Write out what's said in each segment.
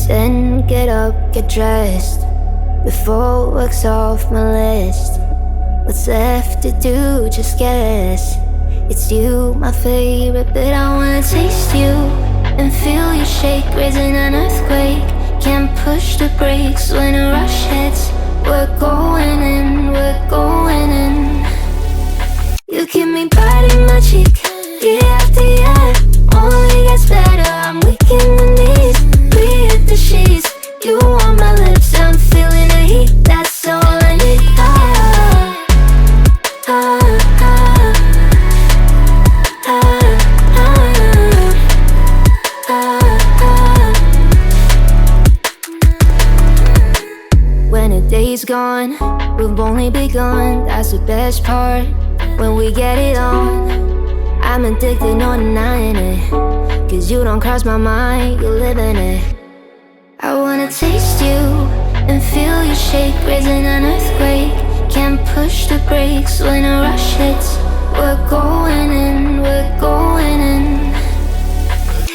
Then get up, get dressed before work's off my list. What's left to do, just guess. It's you, my favorite, but I wanna taste you and feel you shake, raising an earthquake. Can't push the brakes when a rush hits. We're going in, we're going in. You keep me biting my cheek, year after year. Only gets better, I'm weak in the knees. We hit the sheets, you on my lips, I'm feeling the heat. That's all I need. When a day's gone, we've only begun. That's the best part, when we get it on. I'm addicted, no denying it. Cause you don't cross my mind, you live in it. I wanna taste you and feel you shake, raising an earthquake. Can't push the brakes when a rush hits. We're going in, we're going in.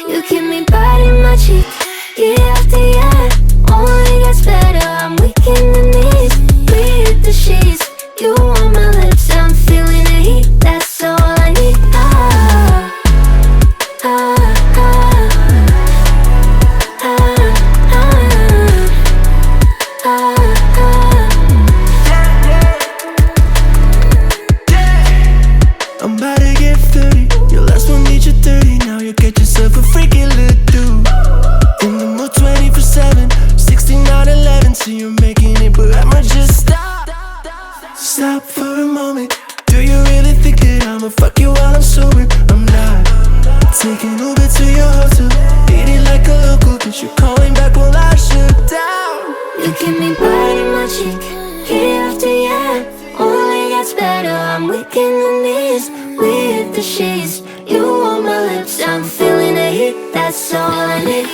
You keep me biting my cheek, year after year. Only gets better, I'm weak in the knees. We hit the sheets, you on my lips, I'm feeling the heat. That's all I need. I'm about to get 30. Your last one need you 30. Now you get yourself a freaky little dude. In the mood 24/7, 6911. So you're making it, but I'ma just stop for a moment. Do you really think that I'ma fuck you while I'm sober? I'm not. Taking Uber to your hotel, eat it like a local, cause you're calling back while I shut down. You keep me biting my cheek, year after year. Only gets better, I'm weak in the knees. We hit the sheets, you on my lips, I'm feeling the heat. That's all I need.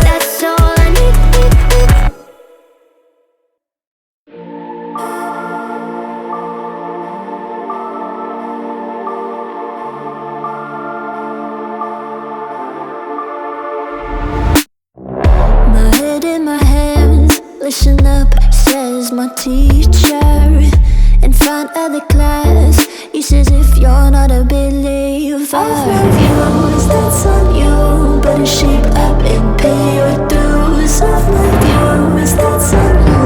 That's all I need. My head in my hands, listen up, says my teacher. In front of the class, he says if you're not a believer, I've views, that's on you. Better shape up and pay your dues. I've views, that's on you.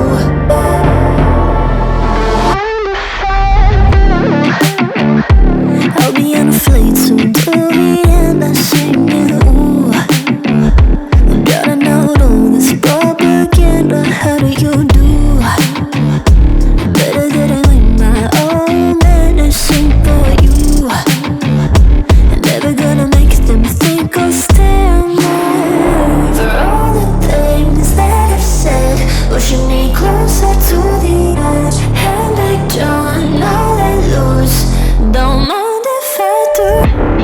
I'll be on a flight soon to Vienna singing, ooh. Gotta know all this propaganda, how do you do? Better get away my own medicine for you. Never gonna make them think I'll stand there. For all the things that I've said, pushing me closer to the edge. And I don't know let loose, don't mind if I do.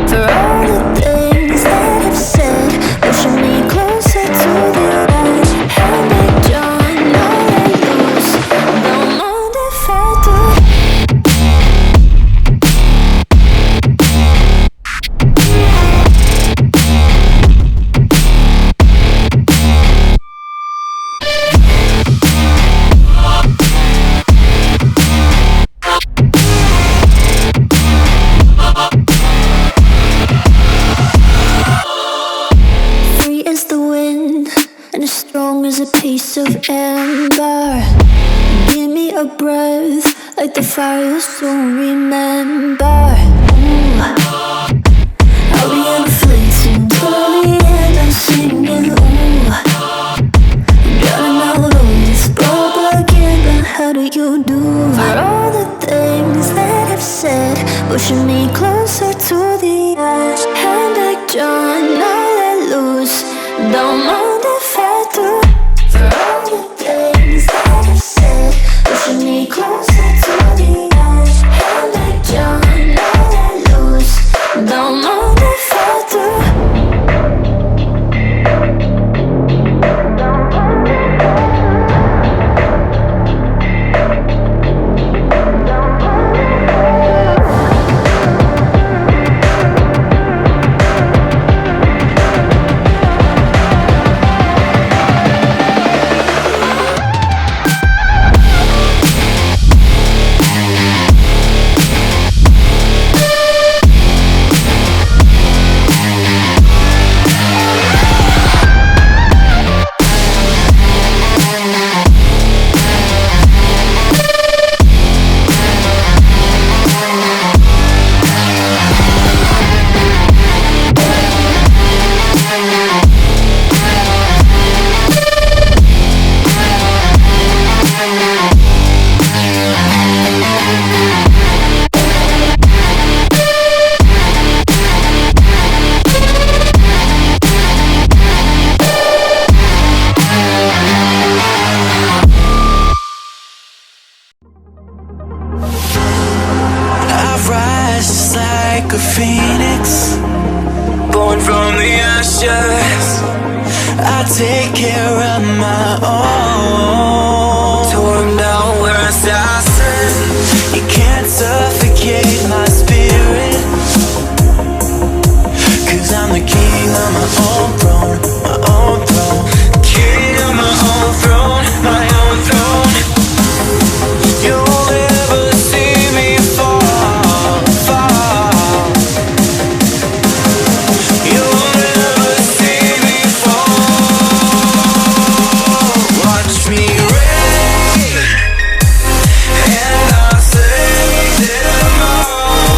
For all the things that I've said, pushing me closer to the edge. And I don't know let loose, don't mind if I do. Free as the wind and as strong as a piece of amber. Give me a breath like the fire you'll soon remember. Ooh. I'll be on a flight soon to Vienna singing, ooh. Gotta know all this propaganda, how do you do? For all the things that I've said, pushing me closer to the edge. And I don't know let loose, don't mind if I do. For all the things that I've said, pushing me closer to the edge. And I don't know let loose, don't mind if I do. my own. Torn down where I stand. You can't suffocate my spirit, 'cause I'm the king on my own throne, my own throne. King on my own throne, my own throne. You'll never see me fall, fall. You'll never see me fall. Watch me reign, and I'll slay them all.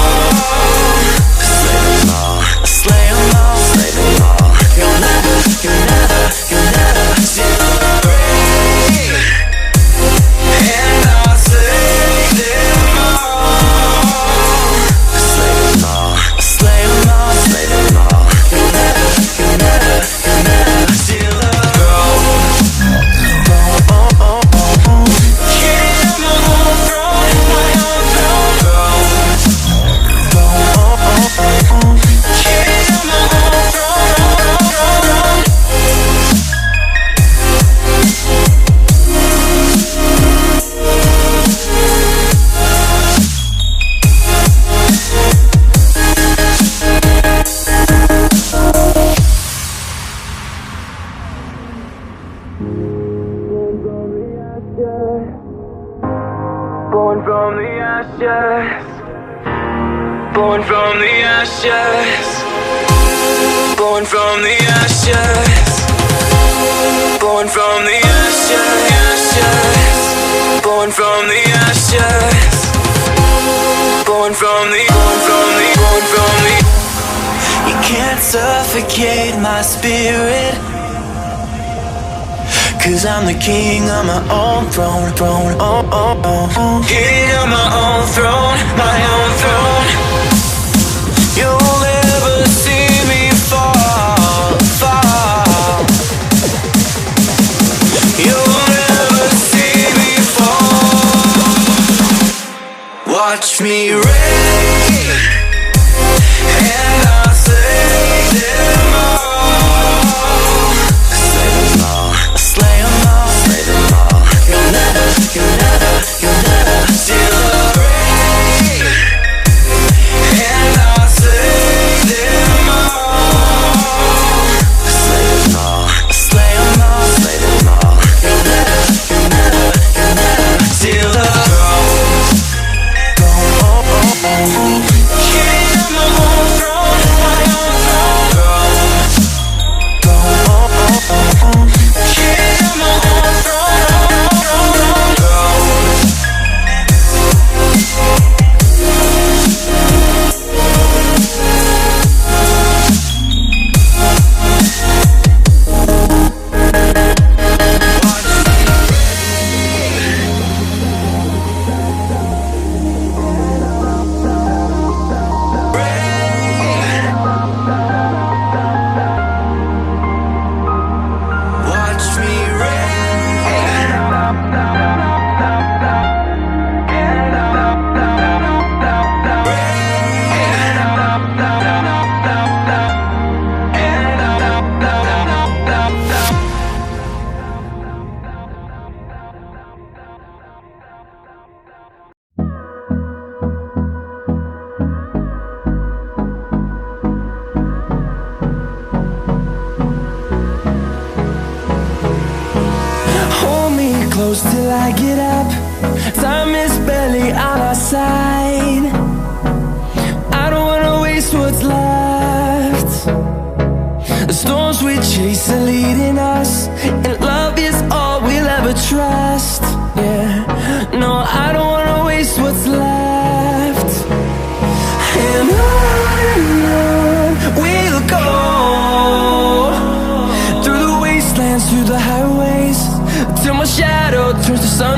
Slay them all, slay them all, slay them all. You'll never see me reign, and I'll slay them all. Slay them all, slay them all, slay them all. You'll never see the throne. King of my own throne, my own throne. King of my own throne. Born from the ashes, born from the ashes, born from the ashes, born from the ashes, born from the ashes, born from the. You can't suffocate my spirit, 'cause I'm the king on my own throne, throne, oh, oh, oh. King on my own throne, my own throne. You'll never see me fall, fall. You'll never see me fall. Watch me reign, and I'll slay them all. Slay them all, slay them all, slay them all. You'll never see the rain, and I'll slay them all. Slay them all, slay them all, slay them all. You'll never see the throne. King of my own throne, my own throne. King of my own Watch me reign. Hold me close till I get up. Time is barely on our side. I don't wanna waste what's left. The storms we chase are leading us, and love is all we'll ever trust. Yeah, no, I don't wanna waste what's left. And on we'll go, through the wastelands, through the highways, till my shadow turns to sun